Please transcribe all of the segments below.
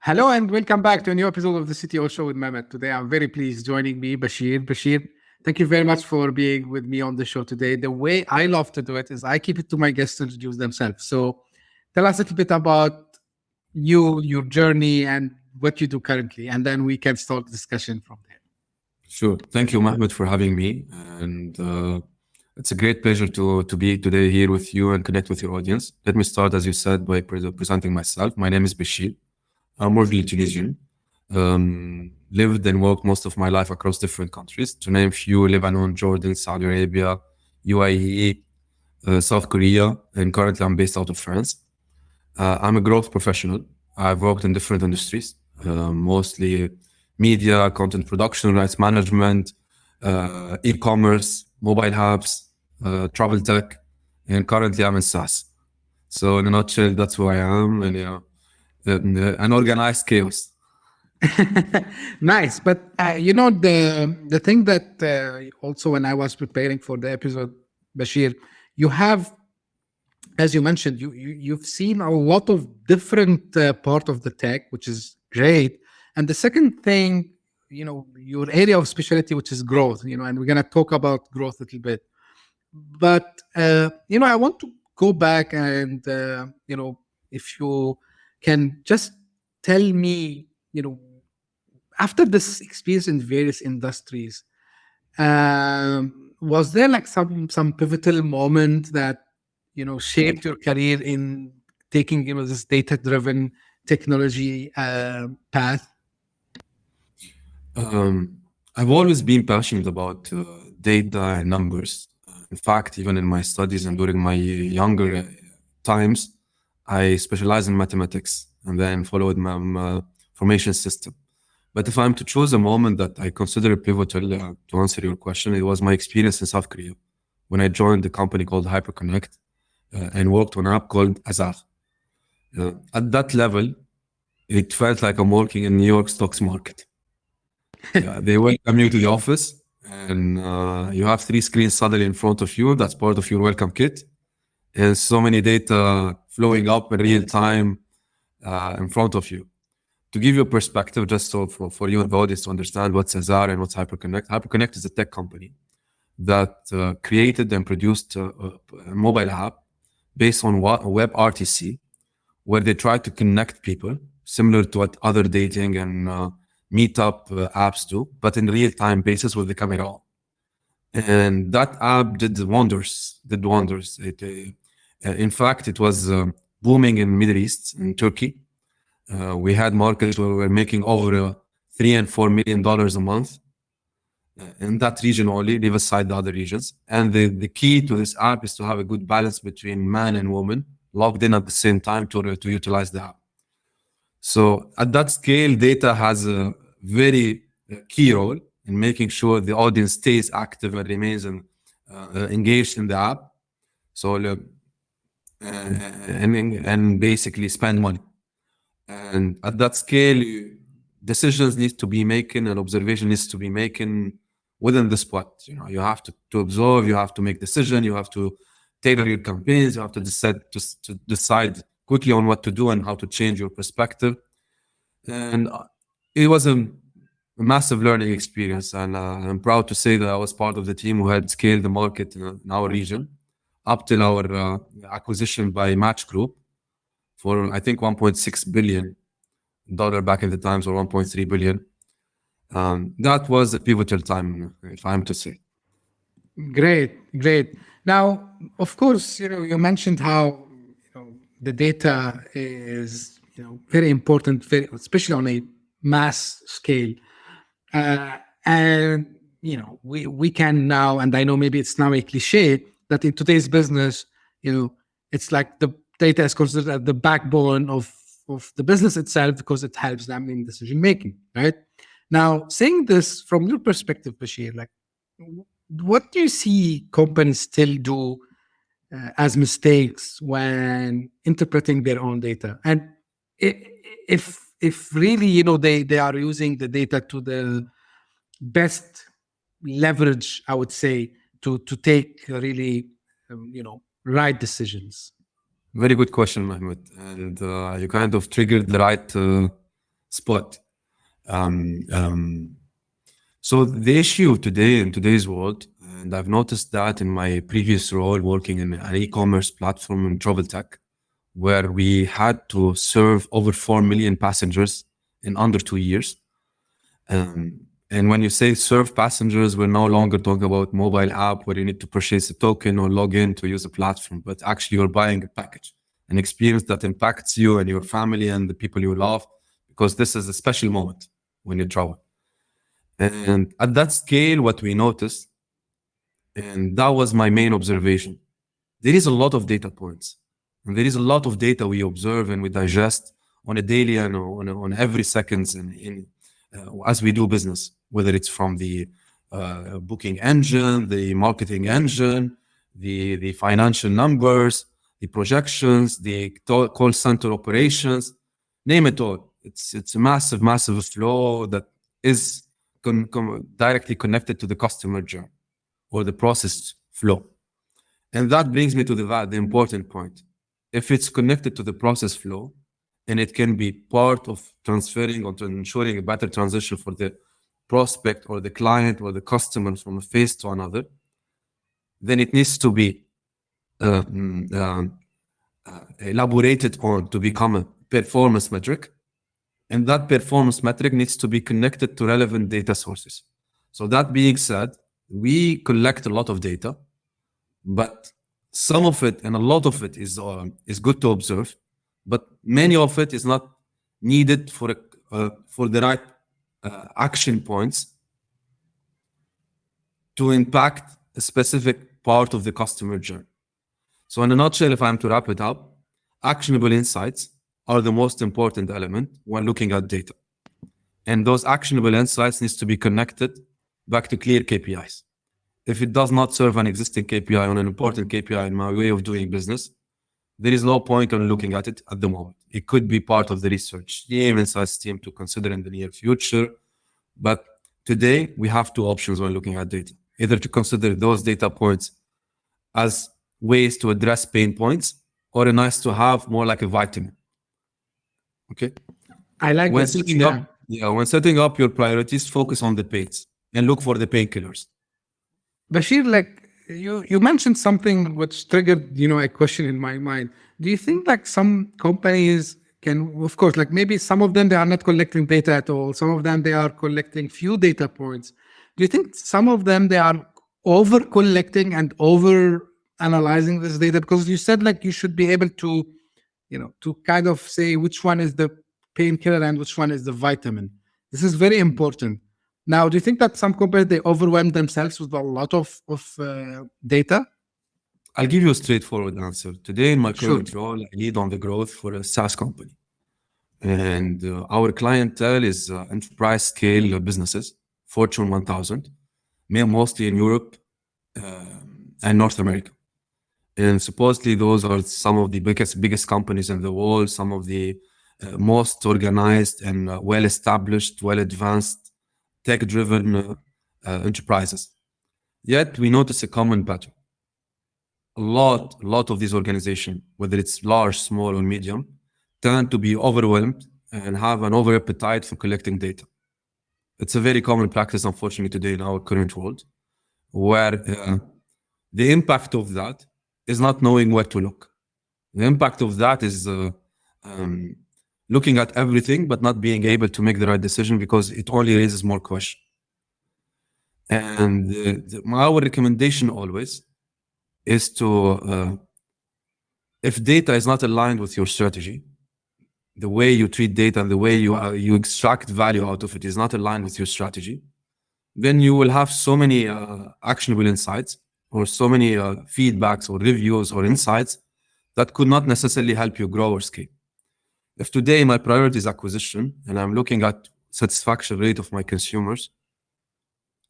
Hello and welcome back to a new episode of the CTO Show with Mehmet. Today, I'm very pleased joining me, Bechir. Bechir, thank you very much for being with me on the show today. The way I love to do it is I keep it to my guests to introduce themselves. So tell us a little bit about you, your journey, and what you do currently, and then we can start the discussion from there. Sure. Thank you, Mehmet, for having me. And it's a great pleasure to be today here with you and connect with your audience. Let me start, as you said, by presenting myself. My name is Bechir. I'm originally Tunisian. Lived and worked most of my life across different countries. To name a few: Lebanon, Jordan, Saudi Arabia, UAE, South Korea, and currently I'm based out of France. I'm a growth professional. I've worked in different industries, mostly media, content production, rights management, e-commerce, mobile apps, travel tech, and currently I'm in SaaS. So in a nutshell, that's who I am, and an organized chaos. Nice, but the thing that also when I was preparing for the episode, Bashir, you have, as you mentioned, you've seen a lot of different part of the tech, which is great. And the second thing, your area of specialty, which is growth, and we're gonna talk about growth a little bit. But I want to go back and if you can just tell me, after this experience in various industries, was there like some pivotal moment that shaped your career in taking this data driven technology path? I've always been passionate about data and numbers. In fact, even in my studies and during my younger times, I specialized in mathematics and then followed my formation system. But if I'm to choose a moment that I consider pivotal to answer your question, it was my experience in South Korea when I joined a company called Hyperconnect and worked on an app called Azar. At that level, it felt like I'm working in New York stocks market. They welcome you to the office and you have 3 screens suddenly in front of you. That's part of your welcome kit. And so many data flowing up in real time in front of you. To give you a perspective, just so for you and the audience to understand what's Azar and what's Hyperconnect. Hyperconnect is a tech company that created and produced a mobile app based on web RTC, where they try to connect people, similar to what other dating and meetup apps do, but in real-time basis with the camera on. And that app did wonders. In fact, it was booming in Middle East, in Turkey. We had markets where we were making over $3 and $4 million a month in that region only, leave aside the other regions. And the key to this app is to have a good balance between man and woman logged in at the same time to utilize the app. So at that scale, data has a very key role in making sure the audience stays active and remains engaged in the app. So and basically spend money. And at that scale, decisions need to be making and observation needs to be making within the spot. You have to observe, you have to make decision, you have to tailor your campaigns, you have to decide quickly on what to do and how to change your perspective. And it was a massive learning experience. And I'm proud to say that I was part of the team who had scaled the market in our region up till our acquisition by Match Group for, I think, $1.6 billion back in the times, or 1.3 billion. That was a pivotal time, if I'm to say. Great. Now, of course, you mentioned how the data is very important, especially on a mass scale. And we can now, and I know maybe it's now a cliche, that in today's business, it's like the data is considered the backbone of the business itself because it helps them in decision making, right? Now, saying this from your perspective, Bashir, like, what do you see companies still do as mistakes when interpreting their own data? And if really, they are using the data to the best leverage, I would say, to take really, right decisions. Very good question, Mehmet. And you kind of triggered the right spot. So the issue today in today's world, and I've noticed that in my previous role working in an e-commerce platform in travel tech, where we had to serve over 4 million passengers in under 2 years. And when you say serve passengers, we're no longer talking about mobile app where you need to purchase a token or log in to use a platform, but actually you're buying a package, an experience that impacts you and your family and the people you love, because this is a special moment when you travel. And at that scale, what we noticed, and that was my main observation, there is a lot of data points. And there is a lot of data we observe and we digest on a daily and on every seconds as we do business, whether it's from the booking engine, the marketing engine, the financial numbers, the projections, the call center operations, name it all. It's a massive, massive flow that is directly connected to the customer journey or the process flow. And that brings me to the important point. If it's connected to the process flow, and it can be part of transferring or ensuring a better transition for the prospect or the client or the customer from a phase to another, then it needs to be elaborated on to become a performance metric. And that performance metric needs to be connected to relevant data sources. So that being said, we collect a lot of data, but some of it and a lot of it is good to observe, but many of it is not needed for the right action points to impact a specific part of the customer journey. So in a nutshell, if I'm to wrap it up, actionable insights are the most important element when looking at data. And those actionable insights needs to be connected back to clear KPIs. If it does not serve an existing KPI on an important KPI in my way of doing business, there is no point on looking at it at the moment. It could be part of the research team, insights team to consider in the near future. But today we have two options when looking at data. Either to consider those data points as ways to address pain points or a nice to have, more like a vitamin. Okay. I like when this. setting when setting up your priorities, focus on the pains and look for the painkillers. Bashir, like you mentioned something which triggered, a question in my mind. Do you think like some companies can, of course, like maybe some of them, they are not collecting data at all. Some of them, they are collecting few data points. Do you think some of them, they are over collecting and over analyzing this data? Because you said like you should be able to, to kind of say which one is the painkiller and which one is the vitamin. This is very important. Now, do you think that some companies, they overwhelm themselves with a lot of data? I'll give you a straightforward answer. Today in my current role, I lead on the growth for a SaaS company. And our clientele is enterprise scale businesses, Fortune 1000, mostly in Europe and North America. And supposedly those are some of the biggest companies in the world, some of the most organized and well-established, well-advanced, tech-driven enterprises. Yet we notice a common pattern. A lot of these organizations, whether it's large, small, or medium, tend to be overwhelmed and have an over appetite for collecting data. It's a very common practice, unfortunately, today in our current world, where the impact of that is not knowing where to look. The impact of that is looking at everything, but not being able to make the right decision because it only raises more questions. And our recommendation always is to, if data is not aligned with your strategy, the way you treat data and the way you extract value out of it is not aligned with your strategy, then you will have so many actionable insights or so many feedbacks or reviews or insights that could not necessarily help you grow or scale. If today my priority is acquisition and I'm looking at satisfaction rate of my consumers,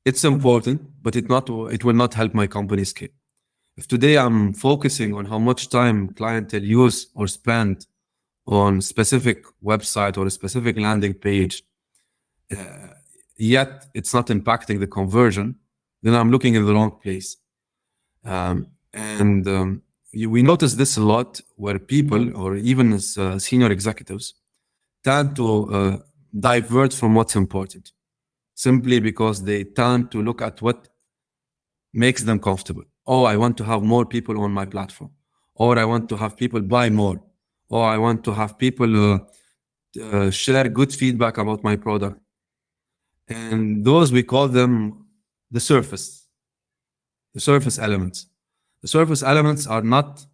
it's important, but it will not help my company scale. If today I'm focusing on how much time clientele use or spend on specific website or a specific landing page, yet it's not impacting the conversion, then I'm looking in the wrong place. We notice this a lot where people or even as senior executives tend to divert from what's important, simply because they tend to look at what makes them comfortable. Oh, I want to have more people on my platform, or I want to have people buy more, or I want to have people share good feedback about my product. And those, we call them the surface elements. The surface elements are not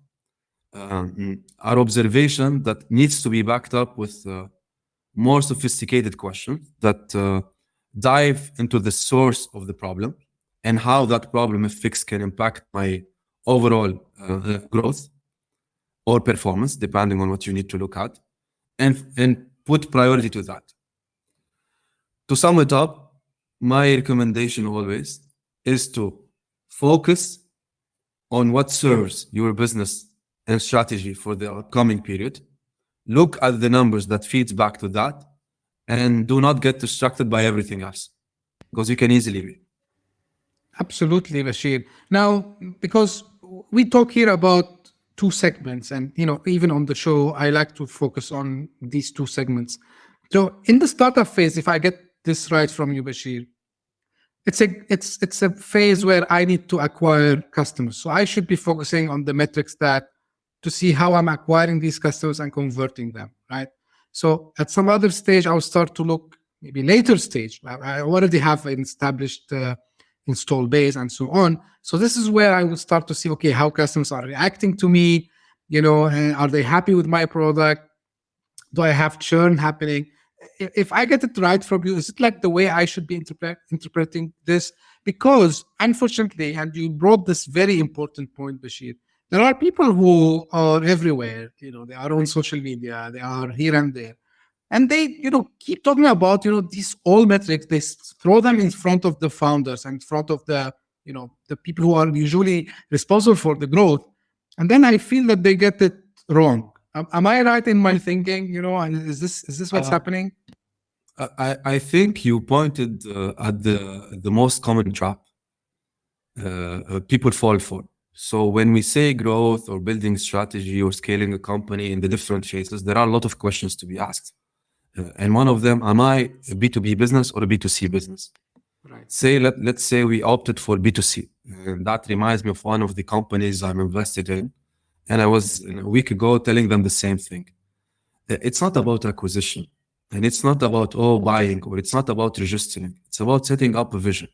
our observation that needs to be backed up with more sophisticated questions that dive into the source of the problem and how that problem, if fixed, can impact my overall growth or performance, depending on what you need to look at, and put priority to that. To sum it up, my recommendation always is to focus on what serves your business and strategy for the upcoming period. Look at the numbers that feeds back to that, and do not get distracted by everything else, because you can easily be. Absolutely, Bechir. Now, because we talk here about two segments, and even on the show, I like to focus on these two segments. So, in the startup phase, if I get this right from you, Bechir, it's a phase where I need to acquire customers. So I should be focusing on the metrics to see how I'm acquiring these customers and converting them, right? So at some other stage, I'll start to look, maybe later stage, I already have an established install base and so on. So this is where I will start to see, okay, how customers are reacting to me, and are they happy with my product? Do I have churn happening? If I get it right from you, is it like the way I should be interpreting this? Because unfortunately, and you brought this very important point, Bechir, there are people who are everywhere. They are on social media, they are here and there, and they, keep talking about, these all metrics. They throw them in front of the founders and in front of the people who are usually responsible for the growth, and then I feel that they get it wrong. Am I right in my thinking? And is this what's happening? I think you pointed at the most common trap people fall for. So when we say growth or building strategy or scaling a company in the different phases, there are a lot of questions to be asked. And one of them, am I a B2B business or a B2C business? Right. Let's say we opted for B2C. And that reminds me of one of the companies I'm invested in. And I was a week ago telling them the same thing. It's not about acquisition, and it's not about buying, or it's not about registering. It's about setting up a vision.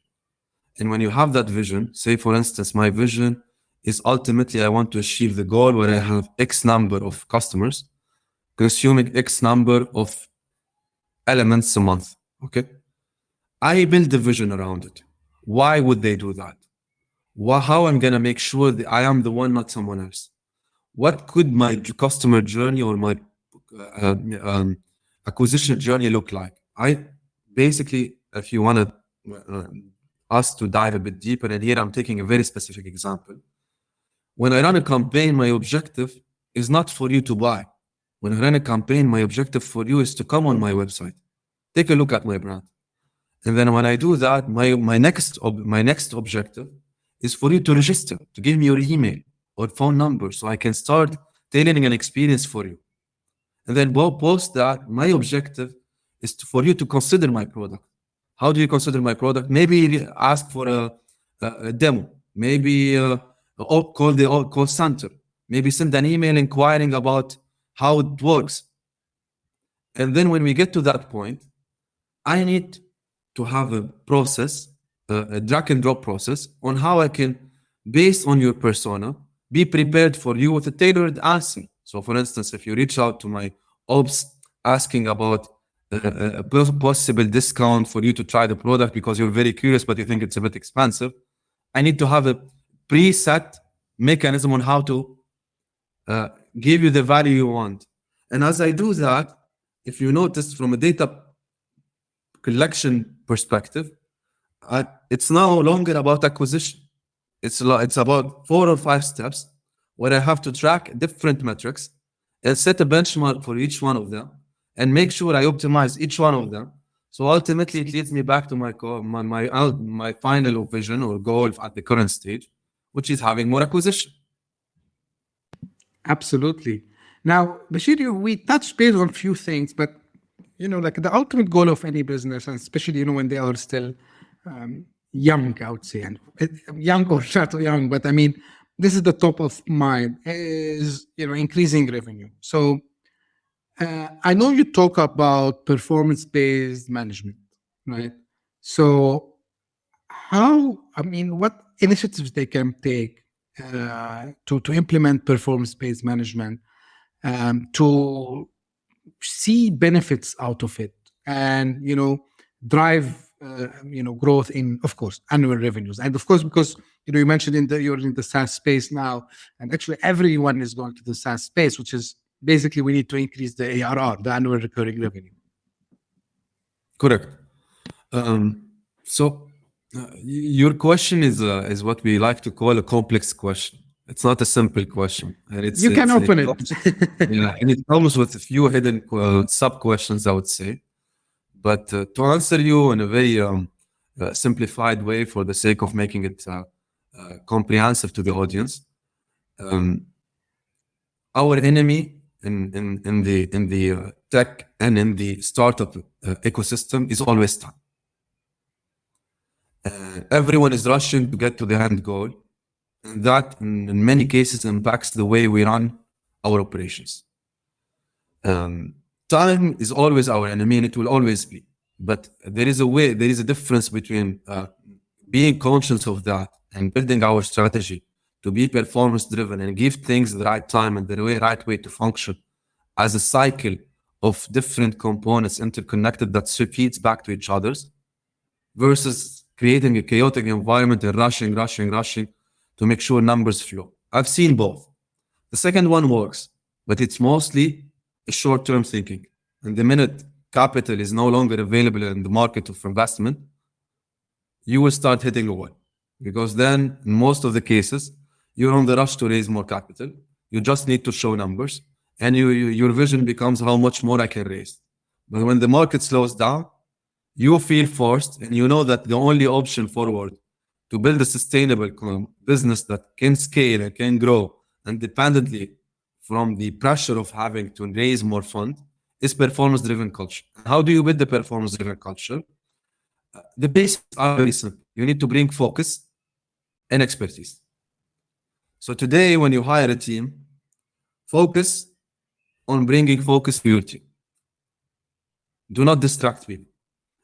And when you have that vision, say for instance, my vision is ultimately I want to achieve the goal where I have X number of customers consuming X number of elements a month. Okay. I build the vision around it. Why would they do that? How I'm going to make sure that I am the one, not someone else? What could my customer journey or my acquisition journey look like? I basically, if you want us to dive a bit deeper, and here I'm taking a very specific example. When I run a campaign, my objective is not for you to buy. When I run a campaign, my objective for you is to come on my website, take a look at my brand. And then when I do that, my next objective is for you to register, to give me your email or phone number, so I can start tailoring an experience for you. And then post that, my objective is for you to consider my product. How do you consider my product? Maybe ask for a demo. Maybe call the call center. Maybe send an email inquiring about how it works. And then when we get to that point, I need to have a process, a drag and drop process on how I can, based on your persona, be prepared for you with a tailored answer. So for instance, if you reach out to my ops asking about a possible discount for you to try the product because you're very curious, but you think it's a bit expensive, I need to have a preset mechanism on how to give you the value you want. And as I do that, if you notice from a data collection perspective, it's no longer about acquisition. It's about 4 or 5 steps where I have to track different metrics and set a benchmark for each one of them and make sure I optimize each one of them. So ultimately, it leads me back to my final vision or goal at the current stage, which is having more acquisition. Absolutely. Now, Bechir, we touched base on a few things, but like the ultimate goal of any business, and especially, when they are still young, I would say, and young or not young, but I mean, this is the top of mind, is, increasing revenue. So I know you talk about performance-based management, right? So what initiatives they can take to implement performance-based management, to see benefits out of it, and drive growth in, of course, annual revenues. And of course, because you mentioned you're in the SaaS space now, and actually everyone is going to the SaaS space, which is basically we need to increase the ARR, the annual recurring revenue. Correct. So your question is what we like to call a complex question. It's not a simple question, and You can open it. Yeah, and it comes with a few hidden sub questions, I would say. But to answer you in a very simplified way, for the sake of making it comprehensive to the audience, our enemy in the tech and in the startup ecosystem is always time. Everyone is rushing to get to the end goal, and that in many cases impacts the way we run our operations. Time is always our enemy, and it will always be. But there is a difference between being conscious of that and building our strategy to be performance driven and give things the right time and the right way to function as a cycle of different components interconnected that feeds back to each other's, versus creating a chaotic environment and rushing to make sure numbers flow. I've seen both. The second one works, but it's mostly a short-term thinking. And the minute capital is no longer available in the market of investment, you will start hitting a wall. Because then, in most of the cases, you're on the rush to raise more capital. You just need to show numbers, and your vision becomes how much more I can raise. But when the market slows down, you feel forced, and you know that the only option forward to build a sustainable business that can scale and can grow independently from the pressure of having to raise more funds is performance-driven culture. How do you build the performance-driven culture? The basics are very simple. You need to bring focus and expertise. So today, when you hire a team, focus on bringing focus to your team. Do not distract people.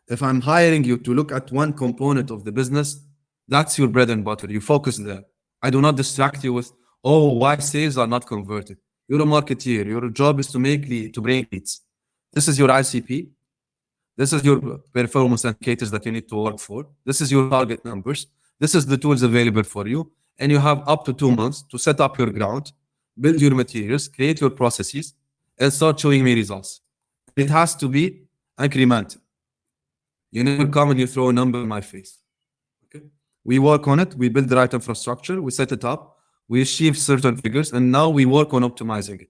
If I'm hiring you to look at one component of the business, that's your bread and butter. You focus there. I do not distract you with, why sales are not converted. You're a marketeer. Your job is to bring leads. This is your ICP. This is your performance indicators that you need to work for. This is your target numbers. This is the tools available for you. And you have up to 2 months to set up your ground, build your materials, create your processes, and start showing me results. It has to be incremental. You never come and you throw a number in my face. Okay? We work on it. We build the right infrastructure. We set it up. We achieve certain figures, and now we work on optimizing it.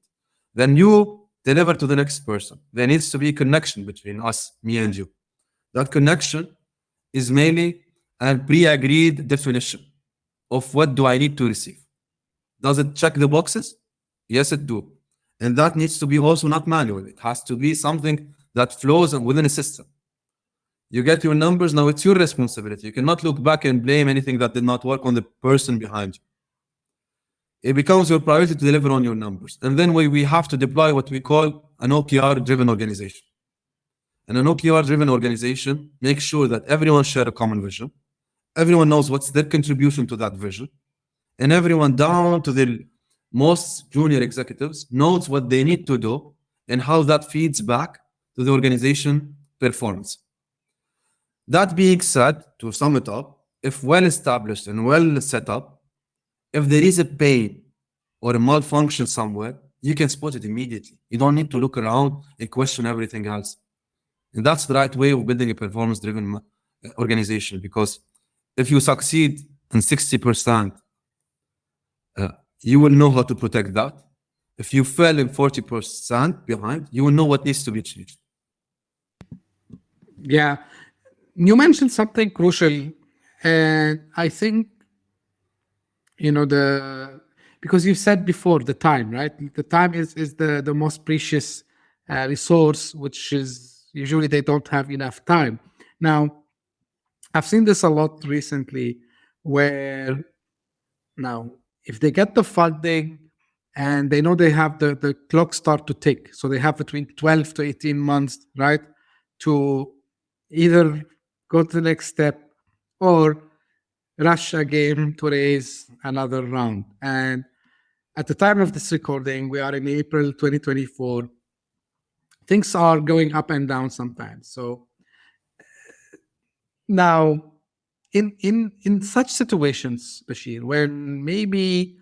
Then you deliver to the next person. There needs to be a connection between us, me and you. That connection is mainly a pre-agreed definition of what do I need to receive. Does it check the boxes? Yes, it do. And that needs to be also not manual. It has to be something that flows within a system. You get your numbers, now it's your responsibility. You cannot look back and blame anything that did not work on the person behind you. It becomes your priority to deliver on your numbers. And then we have to deploy what we call an OKR-driven organization. And an OKR-driven organization makes sure that everyone shares a common vision. Everyone knows what's their contribution to that vision. And everyone down to the most junior executives knows what they need to do and how that feeds back to the organization performance. That being said, to sum it up, if well established and well set up, if there is a pain or a malfunction somewhere, you can spot it immediately. You don't need to look around and question everything else. And that's the right way of building a performance-driven organization, because if you succeed in 60%, you will know how to protect that. If you fell in 40% behind, you will know what needs to be changed. Yeah. You mentioned something crucial, and I think, because you said before the time, right? The time is the most precious resource, which is Usually they don't have enough time. Now, I've seen this a lot recently where now, if they get the funding and they know they have the clock start to tick, so they have between 12 to 18 months, right, to either go to the next step or rush again to raise another round. And at the time of this recording, we are in April 2024. Things are going up and down sometimes. So now, in such situations, Bechir, when maybe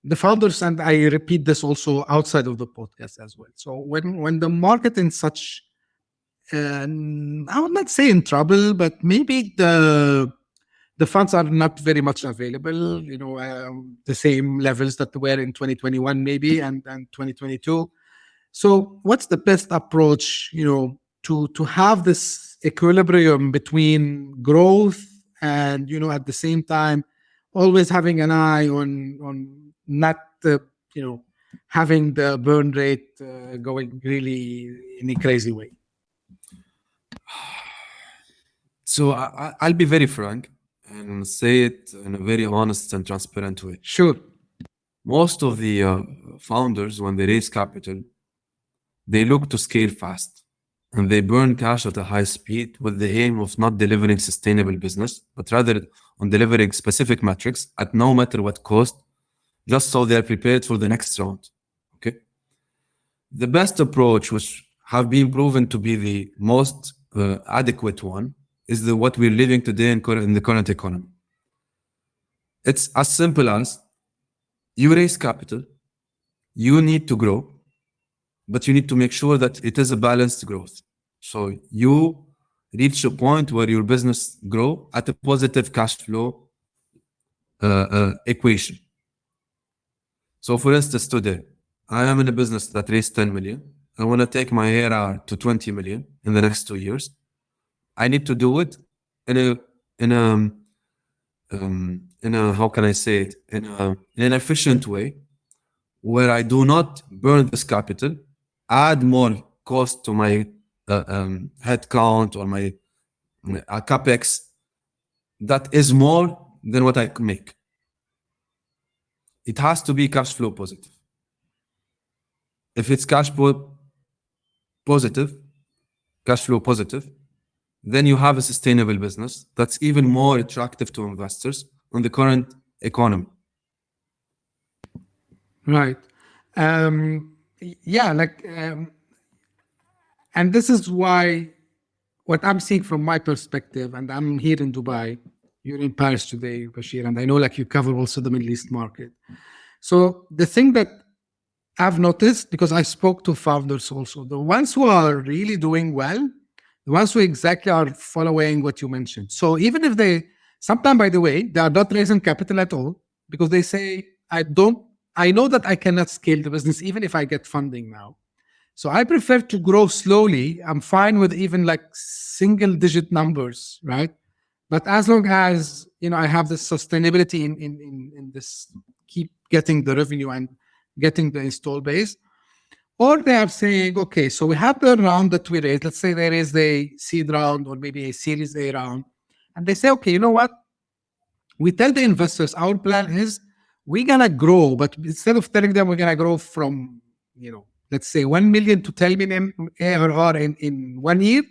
the founders, and I repeat this also outside of the podcast as well. So when the market in such, I would not say in trouble, but maybe the funds are not very much available. The same levels that were in 2021 maybe and 2022. So what's the best approach, to have this equilibrium between growth and, at the same time, always having an eye on not, having the burn rate going really in a crazy way? So I'll be very frank and say it in a very honest and transparent way. Sure. Most of the founders, when they raise capital, they look to scale fast and they burn cash at a high speed with the aim of not delivering sustainable business, but rather on delivering specific metrics at no matter what cost, just so they're prepared for the next round. Okay. The best approach, which have been proven to be the most adequate one, is what we're living today in the current economy. It's as simple as you raise capital, you need to grow, but you need to make sure that it is a balanced growth. So you reach a point where your business grow at a positive cash flow equation. So for instance, today, I am in a business that raised 10 million. I want to take my ARR to 20 million in the next 2 years. I need to do it in a how can I say it, in an efficient way, where I do not burn this capital, add more cost to my headcount or my capex that is more than what I can make. It has to be cash flow positive. If it's cash flow positive, then you have a sustainable business that's even more attractive to investors in the current economy. Right. And this is why what I'm seeing from my perspective, and I'm here in Dubai, you're in Paris today, Bechir, and I know you cover also the Middle East market. So the thing that I've noticed, because I spoke to founders also, the ones who are really doing well, the ones who exactly are following what you mentioned. So even if sometimes, by the way, they are not raising capital at all, because they say, I know that I cannot scale the business even if I get funding now. So I prefer to grow slowly. I'm fine with even single digit numbers, right? But as long as, I have this sustainability in this, keep getting the revenue and getting the install base. Or they are saying, okay, so we have the round that we raised. Let's say there is a seed round or maybe a Series A round. And they say, okay, you know what? We tell the investors, our plan is we're going to grow, but instead of telling them we're going to grow from, let's say 1 million to 10 million ARR in 1 year,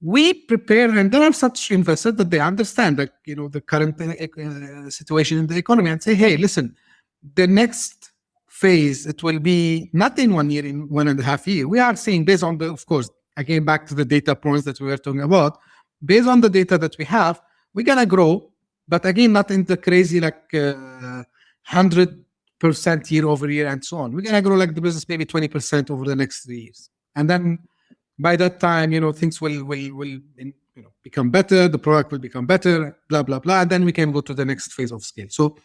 we prepare, and there are such investors that they understand the current situation in the economy and say, hey, listen, the next phase, it will be not in 1 year, in 1.5 years. We are seeing, based on of course, again, back to the data points that we were talking about, based on the data that we have, we're going to grow, but again, not in the crazy 100% year over year and so on. We're going to grow the business maybe 20% over the next 3 years. And then by that time, things will become better, the product will become better, blah, blah, blah. And then we can go to the next phase of scale. So,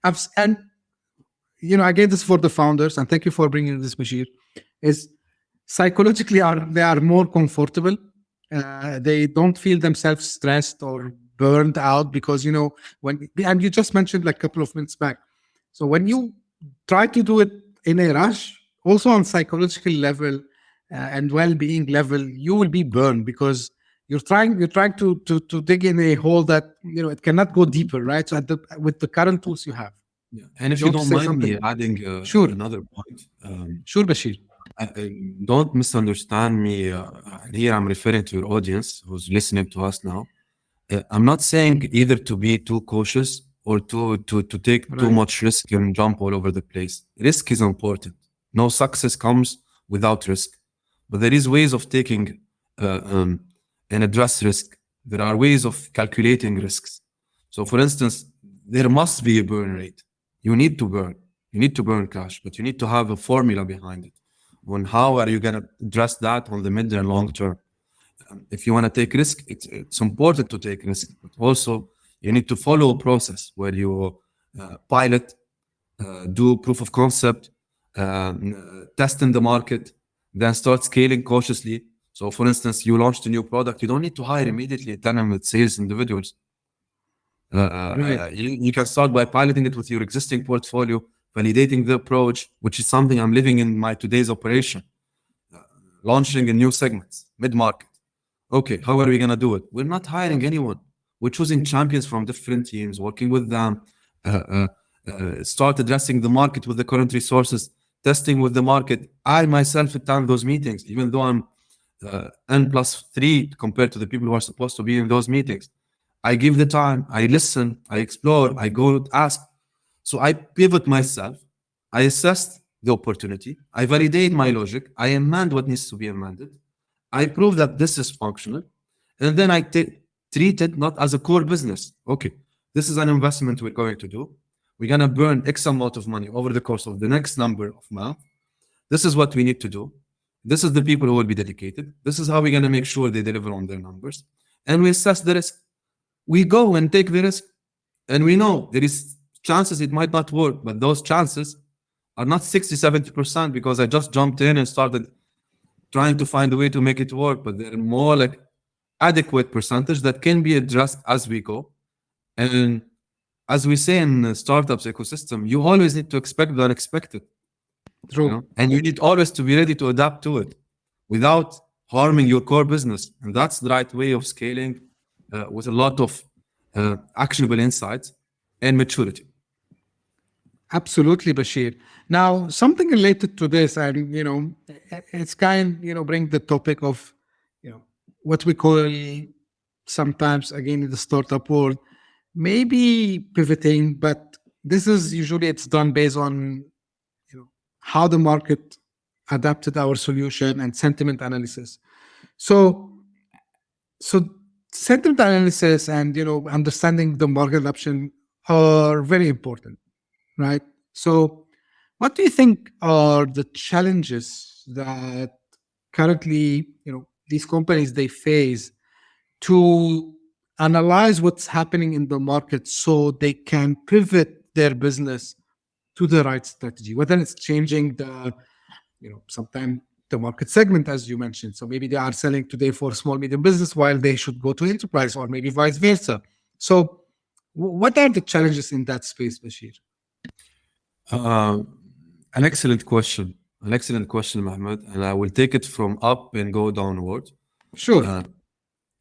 again, this is for the founders, and thank you for bringing this, Bechir, is psychologically they are more comfortable. They don't feel themselves stressed or burned out because, and you just mentioned a couple of minutes back. So when you try to do it in a rush, also on psychological level, and well-being level, you will be burned because you're trying to dig in a hole that it cannot go deeper, right? So with the current tools you have. Yeah. And if You you want to don't say mind me something? adding Sure. another point, Sure, Bashir. don't misunderstand me. Here I'm referring to your audience who's listening to us now. I'm not saying either to be too cautious or to take too Right. much risk and jump all over the place. Risk is important. No success comes without risk. But there is ways of taking and address risk. There are ways of calculating risks. So for instance, there must be a burn rate. You need to burn. You need to burn cash, but you need to have a formula behind it. On how are you going to address that on the mid and long term? If you want to take risk, it's important to take risk, but also you need to follow a process where you pilot, do proof of concept, test in the market, then start scaling cautiously. So for instance, you launched a new product, you don't need to hire immediately 10 sales individuals. Right. You can start by piloting it with your existing portfolio, validating the approach, which is something I'm living in my today's operation. Launching in new segments, mid-market. Okay, how are we going to do it? We're not hiring anyone. We're choosing champions from different teams, working with them, start addressing the market with the current resources, testing with the market. I myself attend those meetings, even though I'm N+3 compared to the people who are supposed to be in those meetings. I give the time, I listen, I explore, I go ask. So I pivot myself, I assess the opportunity, I validate my logic, I amend what needs to be amended, I prove that this is functional, and then I treat it not as a core business. Okay, this is an investment we're going to do. We're going to burn X amount of money over the course of the next number of months. This is what we need to do. This is the people who will be dedicated. This is how we're going to make sure they deliver on their numbers. And we assess the risk. We go and take the risk. And we know there is chances it might not work, but those chances are not 60, 70% because I just jumped in and started trying to find a way to make it work, but they're more like adequate percentage that can be addressed as we go. And as we say in the startups ecosystem, you always need to expect the unexpected. True. And you need always to be ready to adapt to it without harming your core business. And that's the right way of scaling with a lot of actionable insights and maturity. Absolutely, Bashir. Now, something related to this, and it's bring the topic of what we call sometimes again in the startup world, maybe pivoting, but this is usually it's done based on how the market adapted our solution and sentiment analysis. So sentiment analysis and understanding the market adoption are very important, right? So what do you think are the challenges that currently these companies they face to analyze what's happening in the market so they can pivot their business to the right strategy, whether it's changing the sometimes the market segment, as you mentioned. So maybe they are selling today for small, medium business while they should go to enterprise, or maybe vice versa. So what are the challenges in that space, Bashir? An excellent question. An excellent question, Mehmet. And I will take it from up and go downward. Sure.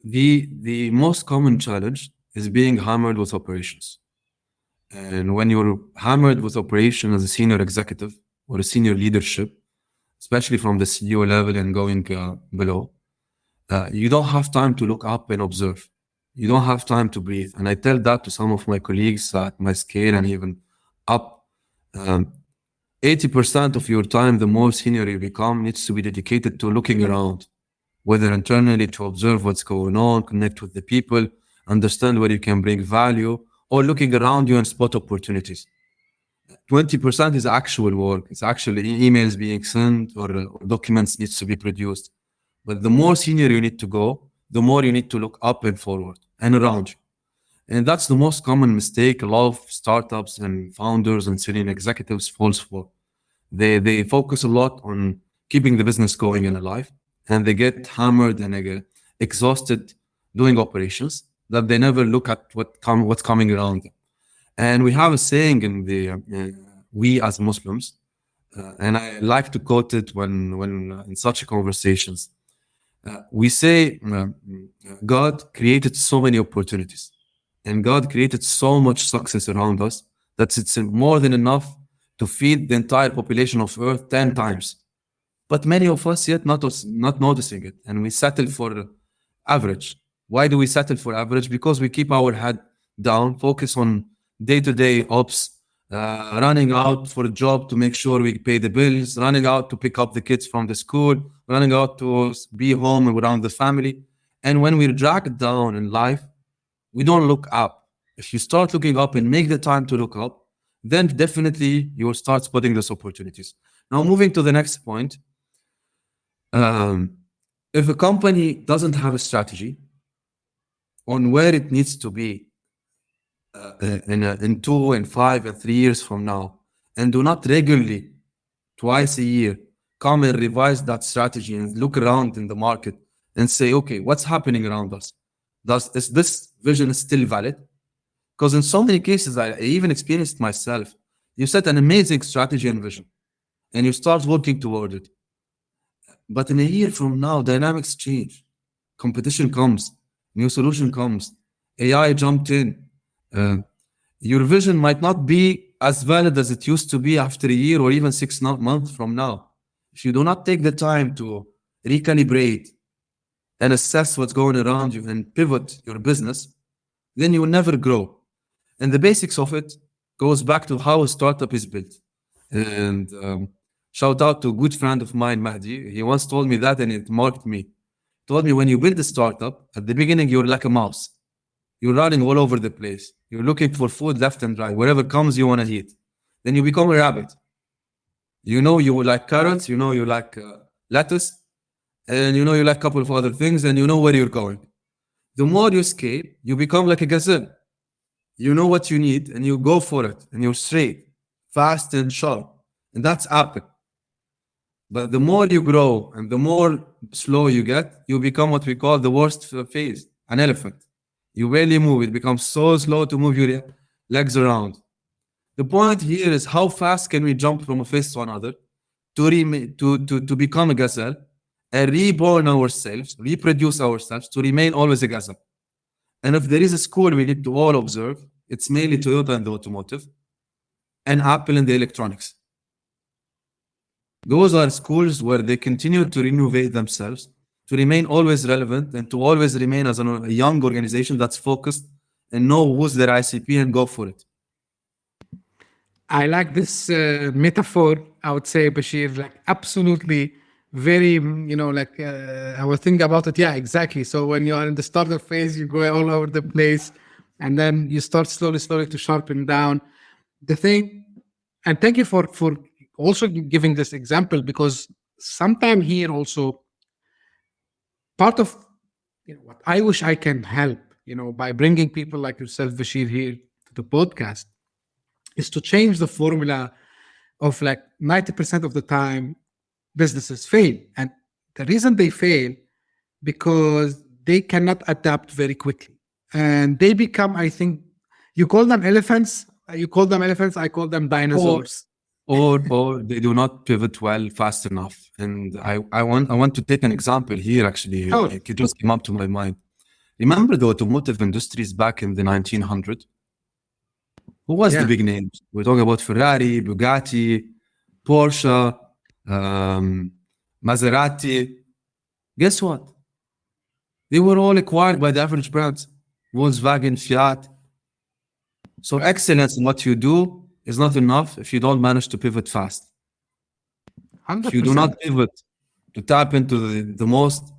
The most common challenge is being hammered with operations. And when you're hammered with operation as a senior executive or a senior leadership, especially from the CEO level and going below, you don't have time to look up and observe. You don't have time to breathe. And I tell that to some of my colleagues at my scale and even up. 80% of your time, the more senior you become, needs to be dedicated to looking around, whether internally to observe what's going on, connect with the people, understand where you can bring value, or looking around you and spot opportunities. 20% is actual work. It's actually emails being sent or documents needs to be produced. But the more senior you need to go, the more you need to look up and forward and around you. And that's the most common mistake a lot of startups and founders and senior executives falls for. They focus a lot on keeping the business going and alive, and they get hammered and they get exhausted doing operations that they never look at what's coming around them. And we have a saying in the we as Muslims, and I like to quote it when in such conversations. We say God created so many opportunities, and God created so much success around us that it's more than enough to feed the entire population of Earth 10 times. But many of us yet not noticing it, and we settle for average. Why do we settle for average? Because we keep our head down, focus on day-to-day ops, running out for a job to make sure we pay the bills, running out to pick up the kids from the school, running out to be home around the family. And when we're dragged down in life, we don't look up. If you start looking up and make the time to look up, then definitely you will start spotting those opportunities. Now, moving to the next point. If a company doesn't have a strategy on where it needs to be in 2 and 5 and 3 years from now, and do not regularly, twice a year, come and revise that strategy and look around in the market and say, okay, what's happening around us? Is this vision still valid? Because in so many cases, I even experienced myself, you set an amazing strategy and vision, and you start working toward it. But in a year from now, dynamics change. Competition comes, new solution comes, AI jumped in. Your vision might not be as valid as it used to be after a year or even 6 months from now. If you do not take the time to recalibrate and assess what's going around you and pivot your business, then you will never grow. And the basics of it goes back to how a startup is built. And shout out to a good friend of mine, Mahdi. He once told me that and it marked me. He told me when you build a startup, at the beginning, you're like a mouse. You're running all over the place. You're looking for food left and right. Wherever comes, you want to eat. Then you become a rabbit. You know you like carrots, you know you like lettuce, and you know you like a couple of other things, and you know where you're going. The more you scale, you become like a gazelle. You know what you need, and you go for it, and you're straight, fast, and sharp. And that's Apple. But the more you grow and the more slow you get, you become what we call the worst phase, an elephant. You barely move. It becomes so slow to move your legs around. The point here is how fast can we jump from a phase to another to become a gazelle and reborn ourselves, reproduce ourselves to remain always a gazelle. And if there is a school we need to all observe, it's mainly Toyota and the automotive and Apple and the electronics. Those are schools where they continue to renovate themselves, to remain always relevant, and to always remain as a young organization that's focused and know who's their ICP and go for it. I like this metaphor, I would say, Bechir, like absolutely very, I was thinking about it. Yeah, exactly. So when you are in the startup phase, you go all over the place and then you start slowly to sharpen down the thing. And thank you for also giving this example, because sometimes here also part of what I wish I can help, by bringing people like yourself, Bechir, here to the podcast, is to change the formula of like 90% of the time businesses fail. And the reason they fail, because they cannot adapt very quickly. And they become, I think, you call them elephants, I call them dinosaurs. Or they do not pivot well fast enough. And I want to take an example here, actually. Oh. It just came up to my mind. Remember the automotive industries back in the 1900s? Who was the big names? We're talking about Ferrari, Bugatti, Porsche, Maserati. Guess what? They were all acquired by the average brands. Volkswagen, Fiat. So excellence in what you do is not enough if you don't manage to pivot fast. 100%. If you do not pivot to tap into the most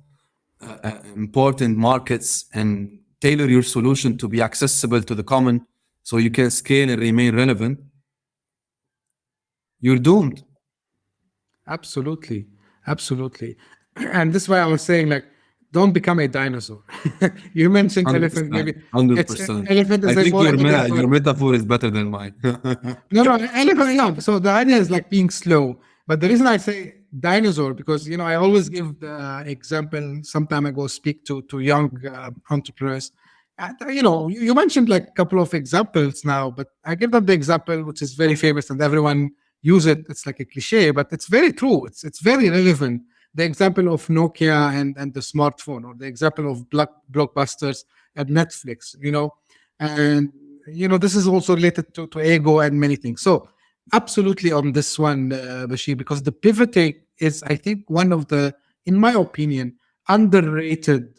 important markets and tailor your solution to be accessible to the common so you can scale and remain relevant, you're doomed. Absolutely. And this is why I was saying, like, don't become a dinosaur. You mentioned 100%, elephant, maybe 100%. Elephant is I think your metaphor is better than mine. No, elephant. Yeah. So the idea is like being slow. But the reason I say dinosaur, because I always give the example. Some time ago, speak to young entrepreneurs. And, you mentioned like a couple of examples now, but I give them the example which is very famous and everyone use it, it's like a cliche, but it's very true. It's very relevant. The example of Nokia and the smartphone, or the example of blockbusters and Netflix, and this is also related to ego and many things. So absolutely on this one, Bashir, because the pivoting is, I think, one of the, in my opinion, underrated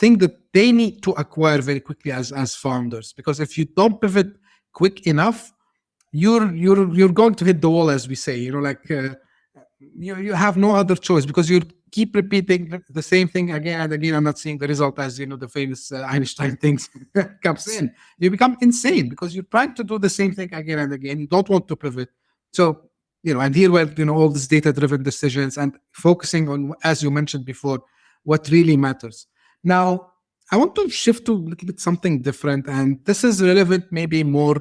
thing that they need to acquire very quickly as founders. Because if you don't pivot quick enough, you're going to hit the wall, as we say. You have no other choice, because you keep repeating the same thing again and again and not seeing the result, as the famous Einstein things comes in. You become insane because you're trying to do the same thing again and again. You don't want to pivot. So, and here where, all these data-driven decisions and focusing on, as you mentioned before, what really matters. Now, I want to shift to a little bit something different, and this is relevant maybe more.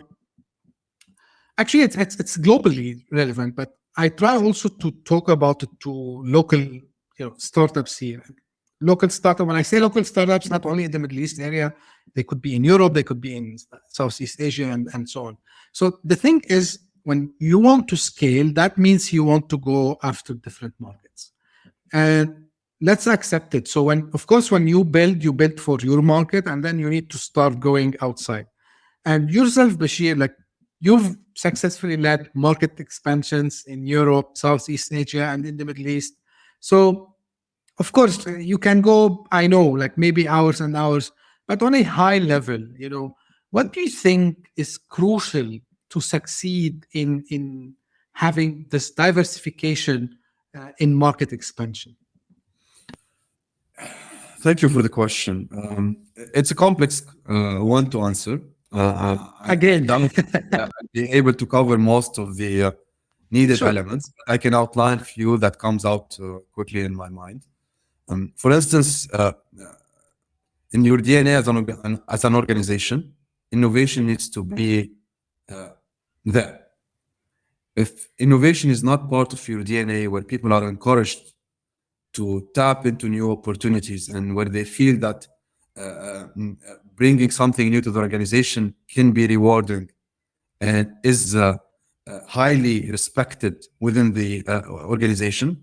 Actually, it's globally relevant, but I try also to talk about it to local, startups here. Local startup. When I say local startups, not only in the Middle East area, they could be in Europe, they could be in Southeast Asia, and so on. So the thing is, when you want to scale, that means you want to go after different markets, and let's accept it. So when you build for your market, and then you need to start going outside. And yourself, Bashir, you've successfully led market expansions in Europe, Southeast Asia, and in the Middle East. So, of course, you can go, I know, maybe hours and hours, but on a high level, what do you think is crucial to succeed in having this diversification in market expansion? Thank you for the question. It's a complex one to answer. Again, being able to cover most of the needed Sure. elements, I can outline a few that comes out quickly in my mind. For instance, in your DNA as an organization, innovation needs to be there. If innovation is not part of your DNA, where people are encouraged to tap into new opportunities, and where they feel that bringing something new to the organization can be rewarding and is highly respected within the organization,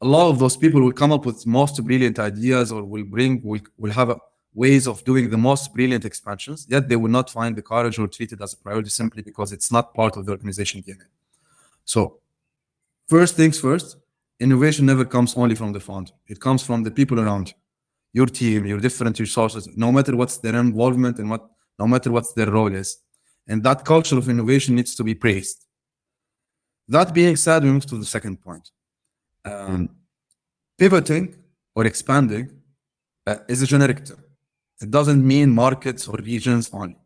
a lot of those people will come up with most brilliant ideas, or will have ways of doing the most brilliant expansions, yet they will not find the courage or treat it as a priority simply because it's not part of the organization DNA. So first things first, innovation never comes only from the founder. It comes from the people around you, your team, your different resources, no matter what's their involvement and no matter what their role is. And that culture of innovation needs to be praised. That being said, we move to the second point. Pivoting or expanding is a generic term. It doesn't mean markets or regions only.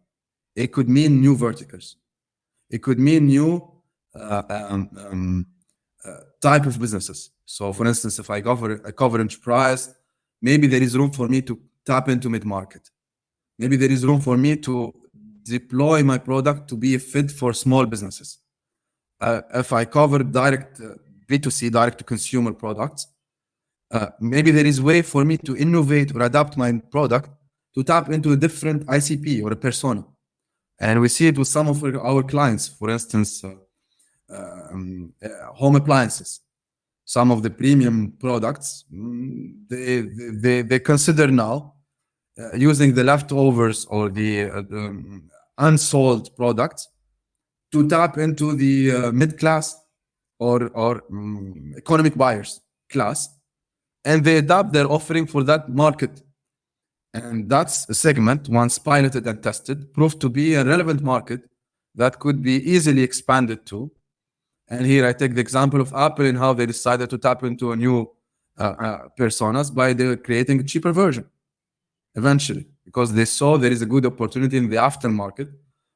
It could mean new verticals. It could mean new type of businesses. So for instance, if I cover enterprise, maybe there is room for me to tap into mid-market. Maybe there is room for me to deploy my product to be a fit for small businesses. If I cover direct B2C, direct to consumer products, maybe there is way for me to innovate or adapt my product to tap into a different ICP or a persona. And we see it with some of our clients, for instance, home appliances. Some of the premium products, they consider now using the leftovers or the unsold products to tap into the mid-class or economic buyers class, and they adapt their offering for that market. And that's a segment, once piloted and tested, proved to be a relevant market that could be easily expanded to. And here I take the example of Apple and how they decided to tap into a new personas by creating a cheaper version eventually, because they saw there is a good opportunity in the aftermarket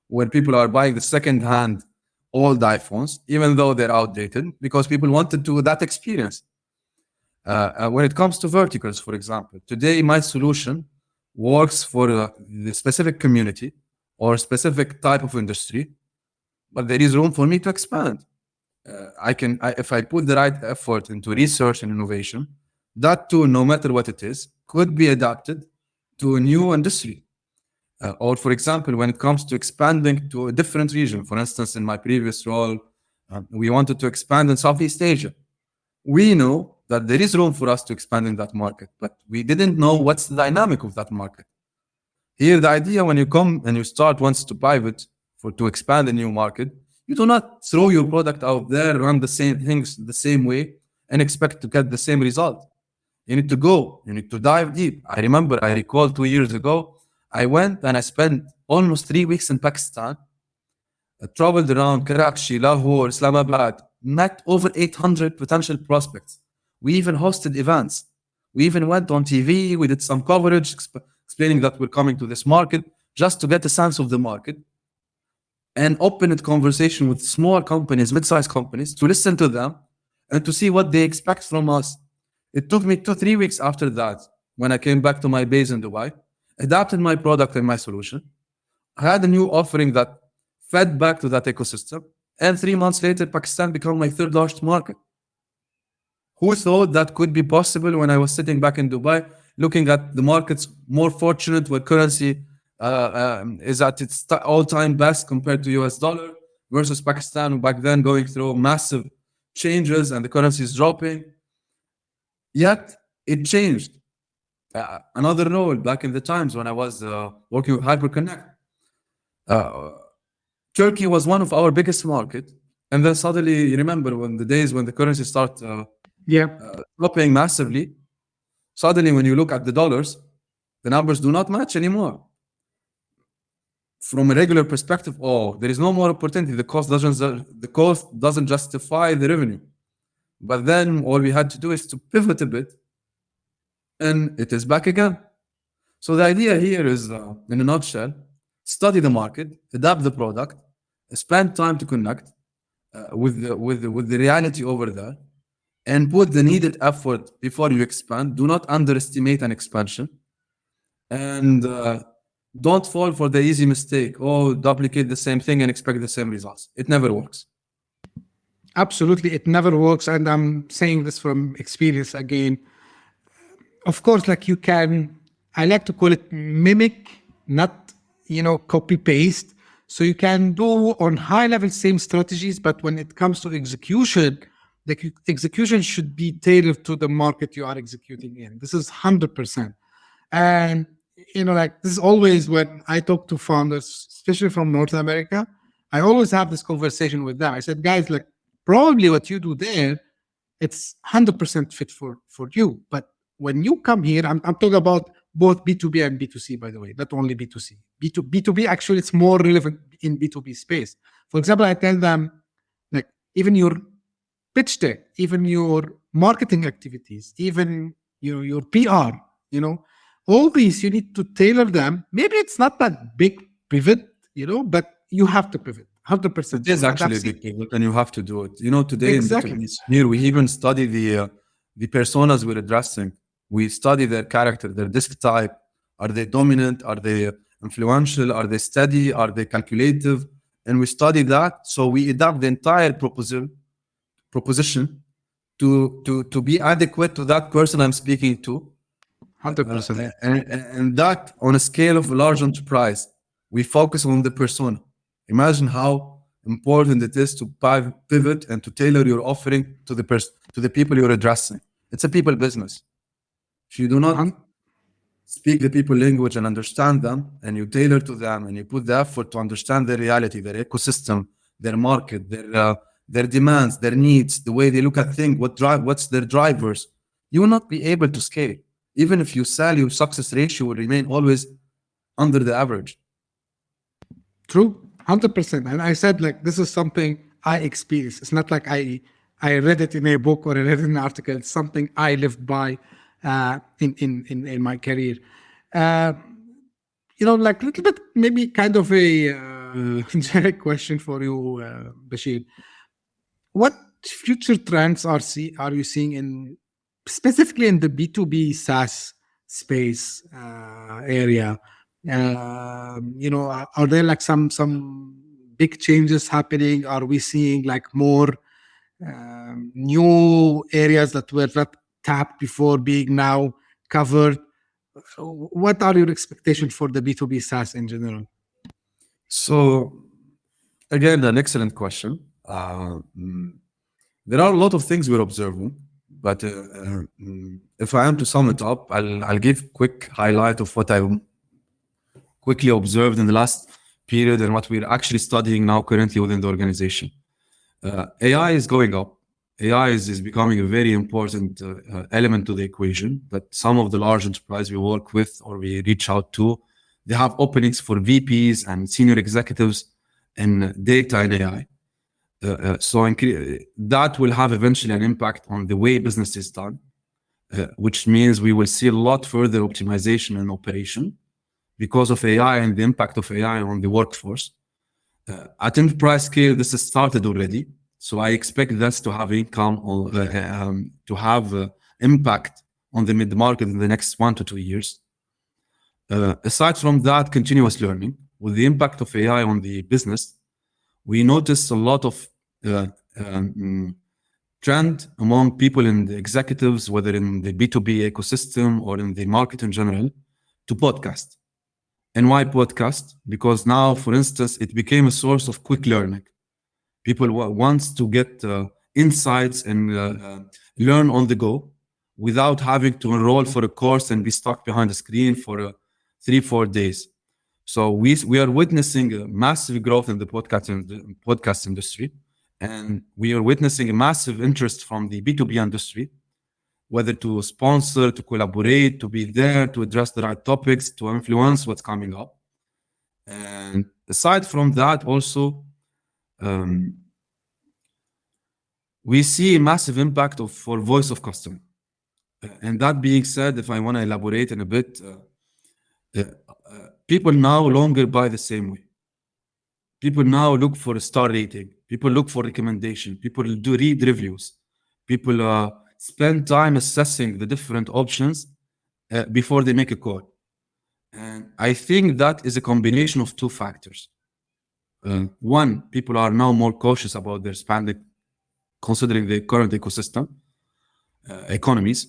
where people are buying the second-hand old iPhones, even though they're outdated, because people wanted that experience. When it comes to verticals, for example, today my solution works for the specific community or specific type of industry, but there is room for me to expand. If I put the right effort into research and innovation, that too, no matter what it is, could be adapted to a new industry. Or for example, when it comes to expanding to a different region, for instance, in my previous role, we wanted to expand in Southeast Asia. We know that there is room for us to expand in that market, but we didn't know what's the dynamic of that market. Here, the idea when you come and you start once to pivot to expand a new market, you do not throw your product out there, run the same things the same way, and expect to get the same result. You need to go, you need to dive deep. I recall 2 years ago, I went and I spent almost 3 weeks in Pakistan. I traveled around Karachi, Lahore, Islamabad, met over 800 potential prospects. We even hosted events. We even went on TV. We did some coverage explaining that we're coming to this market just to get a sense of the market and open a conversation with small companies, mid-sized companies, to listen to them and to see what they expect from us. It took me 2-3 weeks after that, when I came back to my base in Dubai, adapted my product and my solution. I had a new offering that fed back to that ecosystem. And 3 months later, Pakistan became my third largest market. Who thought that could be possible when I was sitting back in Dubai, looking at the markets more fortunate where currency is at its all-time best compared to US dollar versus Pakistan back then going through massive changes and the currency is dropping. Yet it changed. Another role back in the times when I was working with Hyperconnect. Turkey was one of our biggest market. And then suddenly, you remember when the days when the currency started dropping massively, suddenly when you look at the dollars, the numbers do not match anymore. From a regular perspective, there is no more opportunity. The cost doesn't justify the revenue. But then all we had to do is to pivot a bit, and it is back again. So the idea here is, in a nutshell, study the market, adapt the product, spend time to connect with the reality over there, and put the needed effort before you expand. Do not underestimate an expansion, and don't fall for the easy mistake. Duplicate the same thing and expect the same results. It never works. Absolutely, it never works. And I'm saying this from experience again. Of course, like you can, I like to call it mimic, not, copy paste. So you can do on high level same strategies, but when it comes to execution, the execution should be tailored to the market you are executing in. This is 100%. And, this is always when I talk to founders, especially from North America, I always have this conversation with them. I said, guys, probably what you do there, it's 100% fit for you. But when you come here, I'm talking about both B2B and B2C, by the way, not only B2C. B2B, actually, it's more relevant in B2B space. For example, I tell them, even your pitch deck, even your marketing activities, even your PR, all these, you need to tailor them. Maybe it's not that big pivot, but you have to pivot 100%. It is actually a big pivot, and you have to do it. Today exactly. Here we even study the personas we're addressing. We study their character, their disc type. Are they dominant? Are they influential? Are they steady? Are they calculative? And we study that. So we adapt the entire proposition to be adequate to that person I'm speaking to. 100%. And that on a scale of a large enterprise, we focus on the persona. Imagine how important it is to pivot and to tailor your offering to the people you're addressing. It's a people business. If you do not speak the people language and understand them, and you tailor to them, and you put the effort to understand their reality, their ecosystem, their market, their demands, their needs, the way they look at things, what's their drivers, you will not be able to scale. Even if you sell, your success ratio will remain always under the average. True, 100%. And I said, this is something I experienced. It's not like I read it in a book or I read it in an article. It's something I lived by in my career. Little bit, maybe kind of a generic question for you, Bechir. What future trends are you seeing specifically in the B2B SaaS space area? Are there some big changes happening? Are we seeing more new areas that were not tapped before being now covered? what are your expectations for the B2B SaaS in general? So, again, an excellent question. There are a lot of things we're observing, but if I am to sum it up, I'll give quick highlight of what I quickly observed in the last period and what we're actually studying now currently within the organization. AI is going up. AI is becoming a very important element to the equation that some of the large enterprises we work with or we reach out to, they have openings for VPs and senior executives in data and AI. That will have eventually an impact on the way business is done, which means we will see a lot further optimization and operation because of AI and the impact of AI on the workforce. At enterprise scale, this has started already. So I expect this to have income or to have impact on the mid-market in the next 1 to 2 years. Aside from that, continuous learning. With the impact of AI on the business, we notice a lot of trend among people in the executives, whether in the B2B ecosystem or in the market in general, to podcast. And why podcast? Because now, for instance, it became a source of quick learning. People want to get insights and learn on the go without having to enroll for a course and be stuck behind a screen for 3-4 days. So we are witnessing a massive growth in the podcast industry, and we are witnessing a massive interest from the B2B industry, whether to sponsor, to collaborate, to be there, to address the right topics, to influence what's coming up. And aside from that, also, we see a massive impact for voice of customer. And that being said, if I want to elaborate in a bit, people now longer buy the same way. People now look for a star rating. People look for recommendation. People do read reviews. People spend time assessing the different options before they make a call. And I think that is a combination of 2 factors. One, people are now more cautious about their spending, considering the current ecosystem, economies.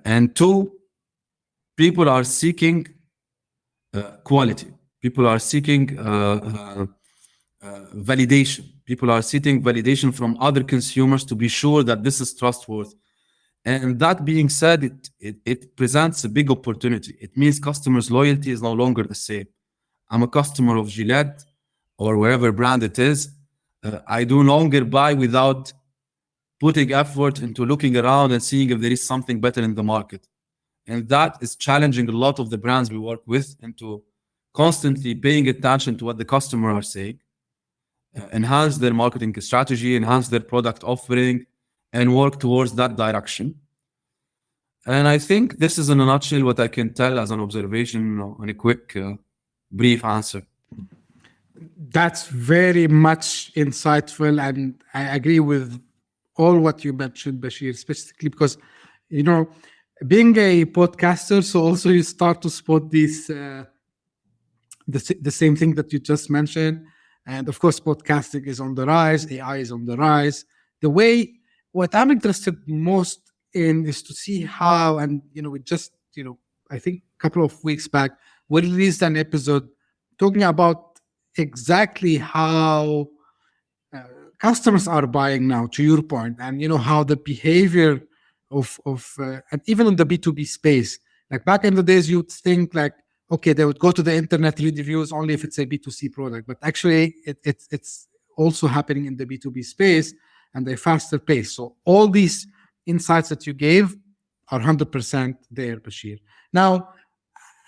And 2, people are seeking quality. People are seeking validation. People are seeking validation from other consumers to be sure that this is trustworthy. And that being said, it presents a big opportunity. It means customers' loyalty is no longer the same. I'm a customer of Gillette or wherever brand it is. I no longer buy without putting effort into looking around and seeing if there is something better in the market. And that is challenging a lot of the brands we work with into constantly paying attention to what the customer are saying, enhance their marketing strategy, enhance their product offering, and work towards that direction. And I think this is in a nutshell what I can tell as an observation on a quick, brief answer. That's very much insightful, and I agree with all what you mentioned, Bechir, specifically because, being a podcaster, so also you start to spot these the same thing that you just mentioned. And of course, podcasting is on the rise, AI is on the rise. What I'm interested most in is to see how, and we just, I think a couple of weeks back, we released an episode talking about exactly how customers are buying now, to your point, and how the behavior of and even in the B2B space, like back in the days, you'd think like, okay, they would go to the internet, read reviews only if it's a B2C product, but actually it's also happening in the B2B space and a faster pace. So all these insights that you gave are 100% there, Bechir. Now,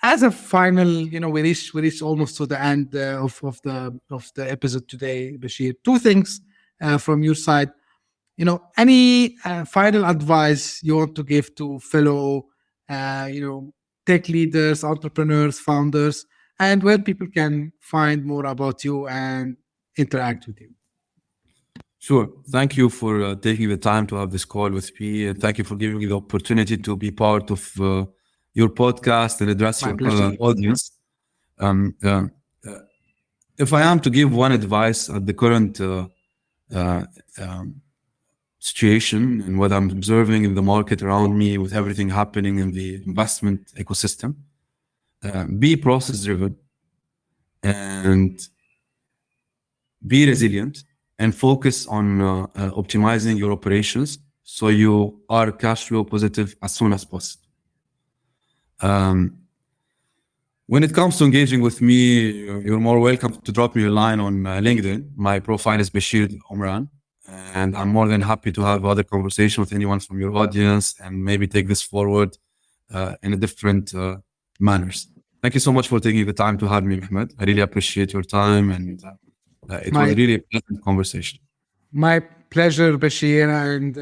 as a final, we reach almost to the end of the episode today, Bechir. 2 things from your side. Any final advice you want to give to fellow, tech leaders, entrepreneurs, founders, and where people can find more about you and interact with you? Sure. Thank you for taking the time to have this call with me. And thank you for giving me the opportunity to be part of your podcast and address your audience. If I am to give one advice at the current situation and what I'm observing in the market around me with everything happening in the investment ecosystem. Be process driven and be resilient and focus on optimizing your operations so you are cash flow positive as soon as possible. When it comes to engaging with me, you're more welcome to drop me a line on LinkedIn. My profile is Bechir Omran, and I'm more than happy to have other conversation with anyone from your audience and maybe take this forward in a different manners. Thank you so much for taking the time to have me, Mehmet. I really appreciate your time, and it was really a pleasant conversation. My pleasure, Bashir. And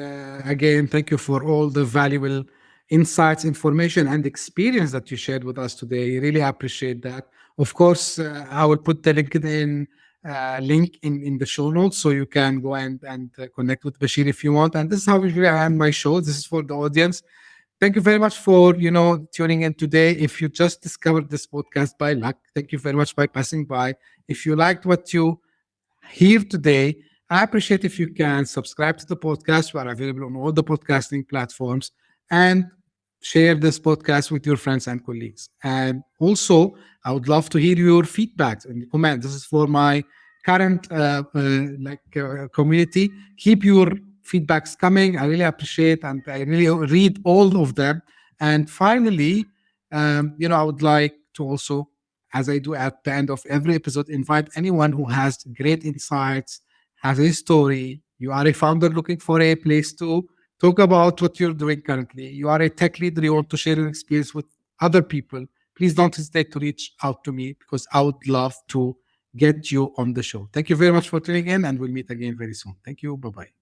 again, thank you for all the valuable insights, information, and experience that you shared with us today. Really appreciate that. Of course, I will put the LinkedIn link in the show notes so you can go and connect with Bashir if you want. And this is how usually I end my show. This is for the audience. Thank you very much for tuning in today. If you just discovered this podcast by luck, thank you very much by passing by. If you liked what you hear today, I appreciate if you can subscribe to the podcast. We are available on all the podcasting platforms, and share this podcast with your friends and colleagues. And also, I would love to hear your feedback and comment. This is for my current community. Keep your feedbacks coming. I really appreciate, and I really read all of them. And finally, I would like to also, as I do at the end of every episode, invite anyone who has great insights, has a story. You are a founder looking for a place to talk about what you're doing currently. You are a tech leader, you want to share your experience with other people. Please don't hesitate to reach out to me, because I would love to get you on the show. Thank you very much for tuning in, and we'll meet again very soon. Thank you. Bye-bye.